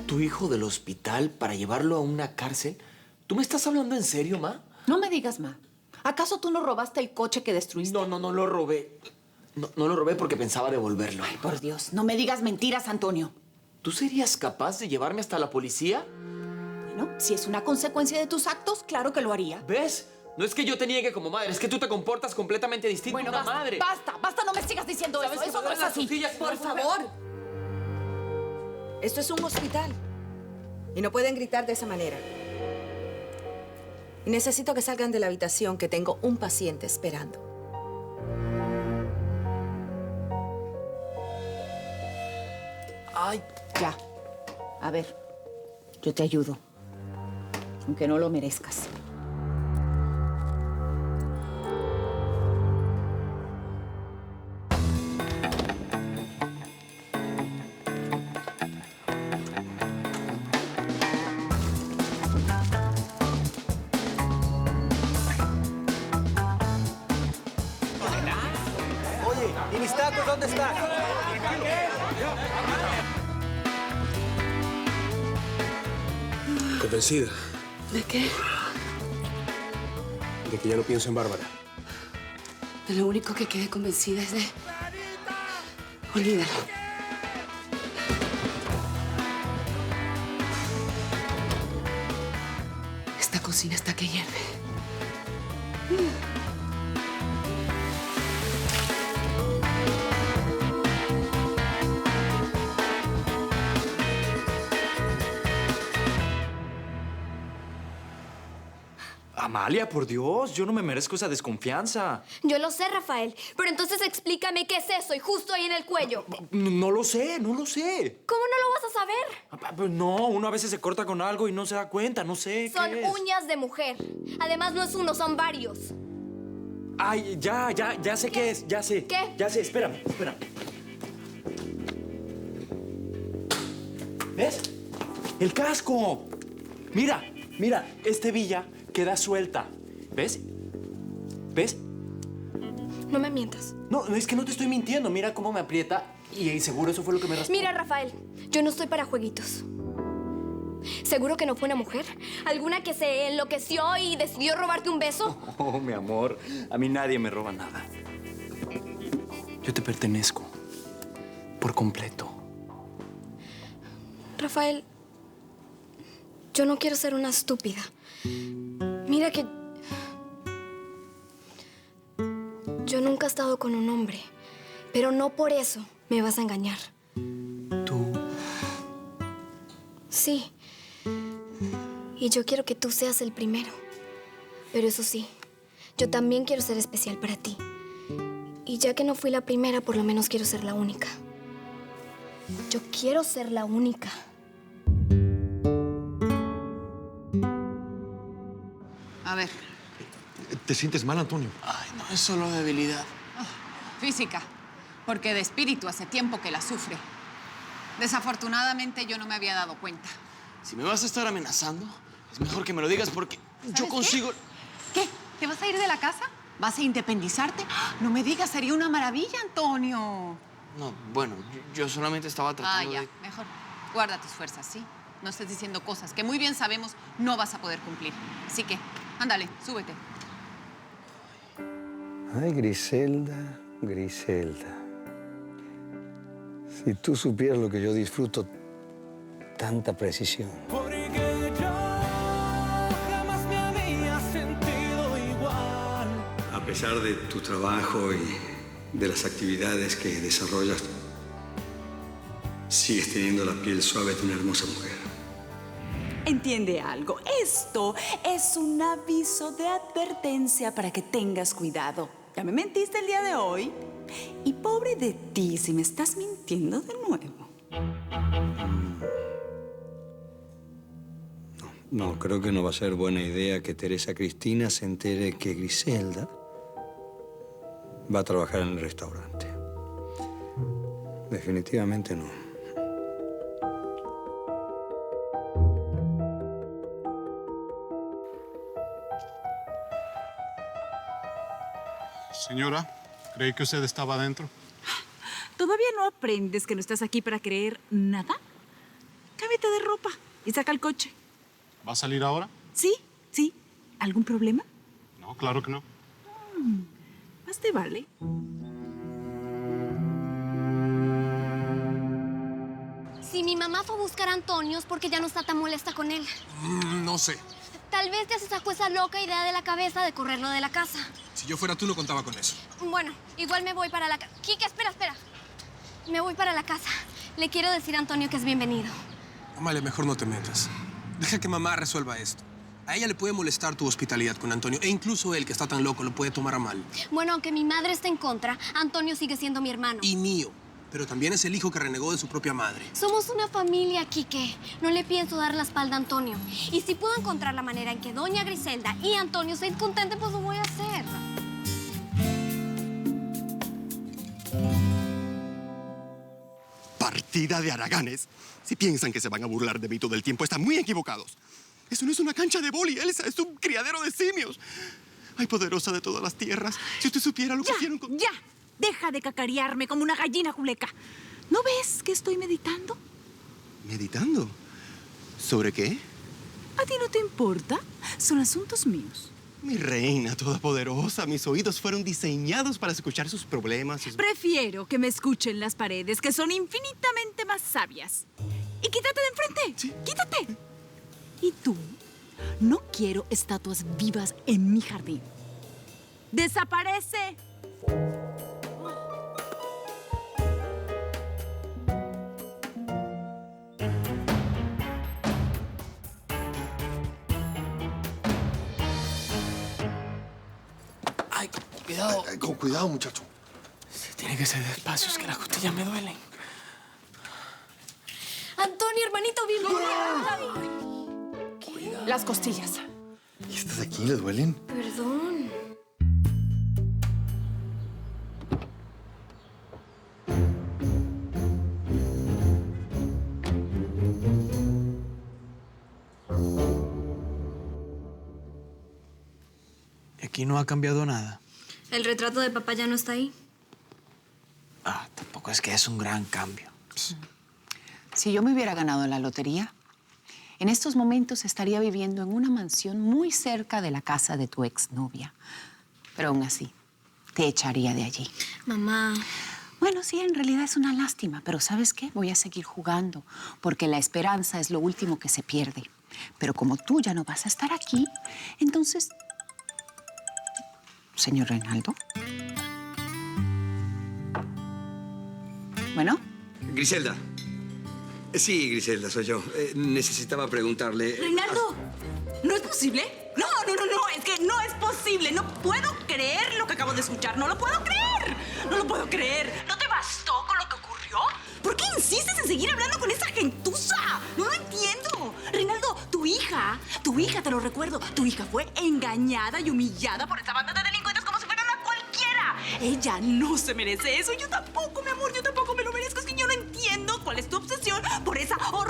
a tu hijo del hospital para llevarlo a una cárcel? ¿Tú me estás hablando en serio, Ma? No me digas, Ma. ¿Acaso tú no robaste el coche que destruiste? No lo robé. No lo robé porque pensaba devolverlo. Ay, por Dios, no me digas mentiras, Antonio. ¿Tú serías capaz de llevarme hasta la policía? Bueno, si es una consecuencia de tus actos, claro que lo haría. ¿Ves? No es que yo te niegue como madre, es que tú te comportas completamente distinto a Bueno, una basta, madre. basta, no me sigas diciendo ¿Sabes eso. que Eso me no es duelen las así. costillas? Por No, favor. Esto es un hospital. Y no pueden gritar de esa manera. Y necesito que salgan de la habitación, que tengo un paciente esperando. Ay, Ya. A ver, yo te ayudo. Aunque no lo merezcas. Oye, ¿y mis tacos dónde están? ¿Convencida? ¿De qué? De que ya no pienso en Bárbara. De lo único que quedé convencida es de... Olvídalo. Esta cocina está que hierve. Amalia, por Dios, yo no me merezco esa desconfianza. Yo lo sé, Rafael, pero entonces explícame qué es eso y justo ahí en el cuello. No lo sé. ¿Cómo no lo vas a saber? Pues no, uno a veces se corta con algo y no se da cuenta, no sé Son qué es. uñas de mujer. Además, no es uno, son varios. Ay, ya sé qué es, ya sé. ¿Qué? Ya sé, espérame. ¿Ves? ¡El casco! Mira, esta hebilla queda suelta. ¿Ves? No me mientas. no, es que no te estoy mintiendo. Mira cómo me aprieta y seguro eso fue lo que me raspó. Mira, Rafael, yo no estoy para jueguitos. ¿Seguro que no fue una mujer? ¿Alguna que se enloqueció y decidió robarte un beso? Oh, mi amor, a mí nadie me roba nada. Yo te pertenezco. Por completo. Rafael, yo no quiero ser una estúpida. Mira que... yo nunca he estado con un hombre, pero no por eso me vas a engañar. ¿Tú? Sí. Y yo quiero que tú seas el primero. Pero eso sí, yo también quiero ser especial para ti. Y ya que no fui la primera, por lo menos quiero ser la única. Yo quiero ser la única. A ver, ¿Te sientes mal, Antonio? Ay, no, es solo debilidad. física, porque de espíritu hace tiempo que la sufre. Desafortunadamente yo no me había dado cuenta. Si me vas a estar amenazando, es mejor que me lo digas porque yo consigo... ¿Qué? ¿Te vas a ir de la casa? ¿Vas a independizarte? ¡Ah! No me digas, sería una maravilla, Antonio. No, bueno, yo solamente estaba tratando Ya, de... mejor. Guarda tus fuerzas, ¿sí? No estés diciendo cosas que muy bien sabemos no vas a poder cumplir. Así que, ándale, súbete. Ay, Griselda, Griselda. Si tú supieras lo que yo disfruto, tanta precisión. Porque yo jamás me había sentido igual. A pesar de tu trabajo y de las actividades que desarrollas, sigues teniendo la piel suave de una hermosa mujer. Entiende algo. Esto es un aviso de advertencia para que tengas cuidado. Ya me mentiste el día de hoy. Y pobre de ti si me estás mintiendo de nuevo. No, creo que no va a ser buena idea que Teresa Cristina se entere que Griselda va a trabajar en el restaurante. Definitivamente no. Señora, creí que usted estaba adentro. ¿Todavía no aprendes que no estás aquí para creer nada? Cabe cámbiate de ropa y saca el coche. ¿Va a salir ahora? Sí, sí. ¿Algún problema? No, claro que no. Más te vale. Si mi mamá fue a buscar a Antonio es porque ya no está tan molesta con él. No sé. Tal vez ya se sacó esa loca idea de la cabeza de correrlo de la casa. Si yo fuera tú, no contaba con eso. Bueno, igual me voy para la casa. Kike, espera. Me voy para la casa. Le quiero decir a Antonio que es bienvenido. Amalia, mejor no te metas. Deja que mamá resuelva esto. A ella le puede molestar tu hospitalidad con Antonio. E incluso él, que está tan loco, lo puede tomar a mal. Bueno, aunque mi madre esté en contra, Antonio sigue siendo mi hermano. Y mío. Pero también es el hijo que renegó de su propia madre. Somos una familia, Kike. No le pienso dar la espalda a Antonio. Y si puedo encontrar la manera en que doña Griselda y Antonio estén contentos, pues lo voy a hacer. Partida de haraganes. Si piensan que se van a burlar de mí todo el tiempo, están muy equivocados. Eso no es una cancha de vóley, Elsa. Es un criadero de simios. Ay, poderosa de todas las tierras. Si usted supiera lo que hicieron con... ¡Ya! Deja de cacarearme como una gallina juleca. ¿No ves que estoy meditando? ¿Meditando? ¿Sobre qué? ¿A ti no te importa? Son asuntos míos. Mi reina todopoderosa, mis oídos fueron diseñados para escuchar sus problemas. Prefiero que me escuchen las paredes, que son infinitamente más sabias. Y quítate de enfrente. Sí. ¡Quítate! Y tú, no quiero estatuas vivas en mi jardín. ¡Desaparece! Ay, cuidado. Con cuidado, muchacho. Tiene que ser despacio, es que las costillas me duelen. Antonio, hermanito, Cuidado. Las costillas. ¿Y estas de aquí le duelen? Perdón. Aquí no ha cambiado nada. ¿El retrato de papá ya no está ahí? Tampoco es que es un gran cambio. Si yo me hubiera ganado la lotería, en estos momentos estaría viviendo en una mansión muy cerca de la casa de tu exnovia. Pero aún así, te echaría de allí. Mamá. Bueno, sí, en realidad es una lástima, pero ¿sabes qué? Voy a seguir jugando, porque la esperanza es lo último que se pierde. Pero como tú ya no vas a estar aquí, entonces... Señor Reinaldo. ¿Bueno? Griselda. Sí, Griselda, soy yo. Necesitaba preguntarle... ¡Reinaldo! ¿No es posible? No, es que no es posible. No puedo creer lo que acabo de escuchar. No lo puedo creer. No lo puedo creer. ¿No te bastó con lo que ocurrió? ¿Por qué insistes en seguir hablando con esa gentuza? No lo entiendo. Reinaldo, tu hija, te lo recuerdo, tu hija fue engañada y humillada por esta banda de delincuentes como si fueran a cualquiera. Ella no se merece eso. Yo tampoco, mi amor, yo tampoco me lo merezco. Es que yo no entiendo cuál es tu obsesión por esa horrorosa